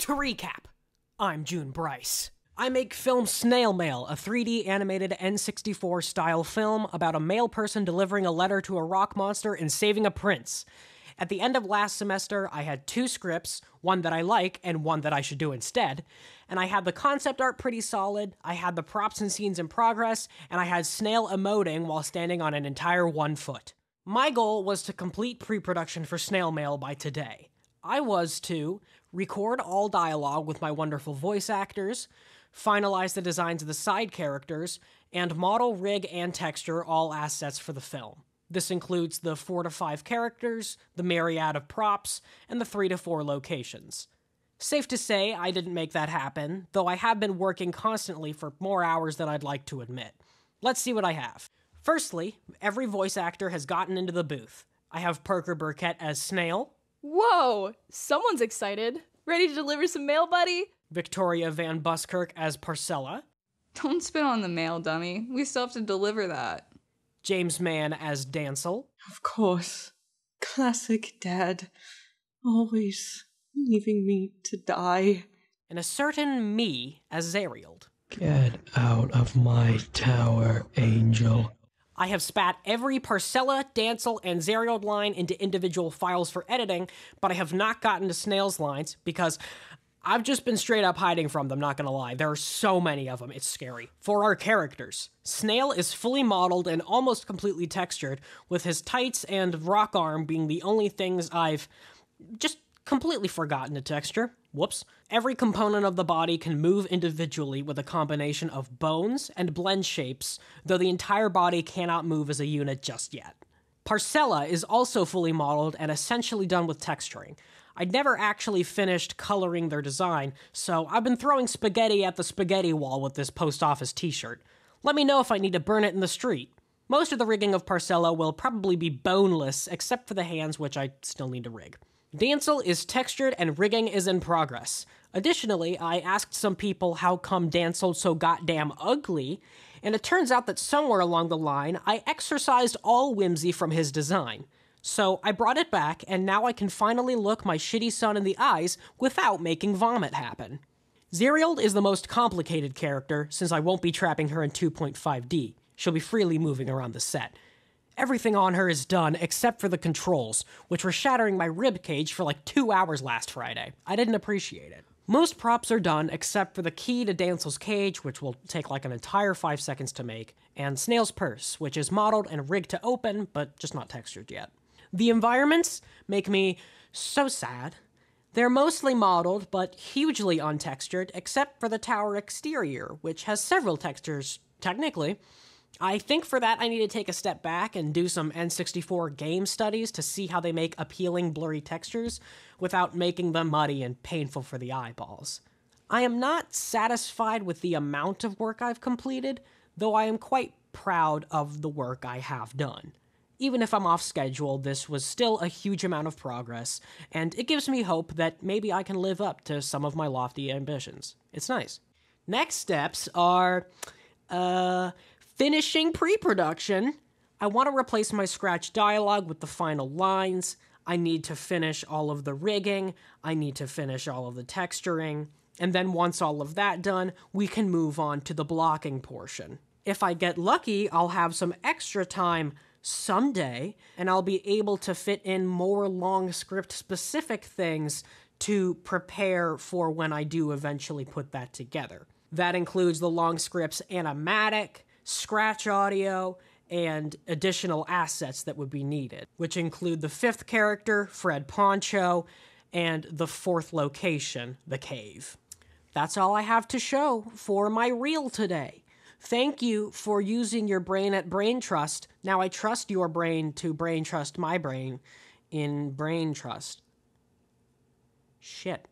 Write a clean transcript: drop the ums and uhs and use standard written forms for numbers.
To recap, I'm June Bryce. I make film Snail Mail, a 3D animated N64 style film about a male person delivering a letter to a rock monster and saving a prince. At the end of last semester, I had 2 scripts, one that I like and one that I should do instead, and I had the concept art pretty solid, I had the props and scenes in progress, and I had Snail emoting while standing on an entire 1 foot. My goal was to complete pre-production for Snail Mail by today. I was to record all dialogue with my wonderful voice actors, finalize the designs of the side characters, and model, rig, and texture all assets for the film. This includes the 4 to 5 characters, the myriad of props, and the 3 to 4 locations. Safe to say, I didn't make that happen, though I have been working constantly for more hours than I'd like to admit. Let's see what I have. Firstly, every voice actor has gotten into the booth. I have Parker Burkett as Snail. Whoa! Someone's excited. Ready to deliver some mail, buddy? Victoria Van Buskirk as Parcella. Don't spit on the mail, dummy. We still have to deliver that. James Mann as Dancel. Of course. Classic Dad. Always leaving me to die. And a certain me as Zarield. Get out of my tower, Angel. I have spat every Parcella, Dancel, and Zarield line into individual files for editing, but I have not gotten to Snail's lines because I've just been straight up hiding from them, not gonna lie. There are so many of them, it's scary. For our characters, Snail is fully modeled and almost completely textured, with his tights and rock arm being the only things I've just completely forgotten to texture. Whoops. Every component of the body can move individually with a combination of bones and blend shapes, though the entire body cannot move as a unit just yet. Parcella is also fully modeled and essentially done with texturing. I'd never actually finished coloring their design, so I've been throwing spaghetti at the spaghetti wall with this post office t-shirt. Let me know if I need to burn it in the street. Most of the rigging of Parcella will probably be boneless, except for the hands, which I still need to rig. Dancel is textured and rigging is in progress. Additionally, I asked some people how come Dancel's so goddamn ugly, and it turns out that somewhere along the line, I exorcised all whimsy from his design. So I brought it back, and now I can finally look my shitty son in the eyes without making vomit happen. Zarield is the most complicated character, since I won't be trapping her in 2.5D. She'll be freely moving around the set. Everything on her is done except for the controls, which were shattering my rib cage for like 2 hours last Friday. I didn't appreciate it. Most props are done except for the key to Dancel's cage, which will take like an entire 5 seconds to make, and Snail's purse, which is modeled and rigged to open, but just not textured yet. The environments make me so sad. They're mostly modeled, but hugely untextured, except for the tower exterior, which has several textures, technically. I think for that I need to take a step back and do some N64 game studies to see how they make appealing blurry textures without making them muddy and painful for the eyeballs. I am not satisfied with the amount of work I've completed, though I am quite proud of the work I have done. Even if I'm off schedule, this was still a huge amount of progress, and it gives me hope that maybe I can live up to some of my lofty ambitions. It's nice. Next steps are, finishing pre-production. I want to replace my scratch dialogue with the final lines. I need to finish all of the rigging. I need to finish all of the texturing. And then once all of that done, we can move on to the blocking portion. If I get lucky, I'll have some extra time someday, and I'll be able to fit in more long script specific things to prepare for when I do eventually put that together. That includes the long script's animatic, scratch audio, and additional assets that would be needed, which include the 5th character, Fred Poncho, and the 4th location, the cave. That's all I have to show for my reel today. Thank you for using your brain at Brain Trust. Now I trust your brain to brain trust my brain in Brain Trust. Shit.